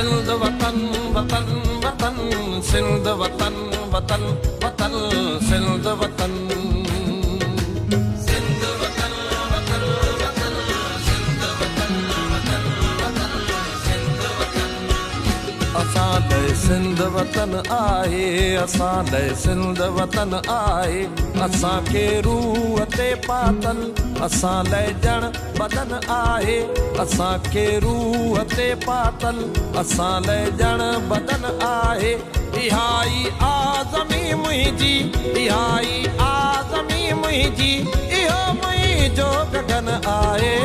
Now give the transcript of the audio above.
सिंध वतन वतन वतन सिंध वतन वतन वतन सिंध वतन सिंध वतन वतन वतन सिंध वतन वतन वतन सिंध वतन असां लाइ सिंध वतन आहे असां लाइ सिंध वतन आहे असांखे रूह ते पातल असां लाइ ॼण बदन आहे असांखे रूह ते पातल असां लाइ ॼण बदन आहे इहा ई आज़मी मुंहिंजी इहा ई आज़मी मुंहिंजी इहो मुंहिंजो गगन आहे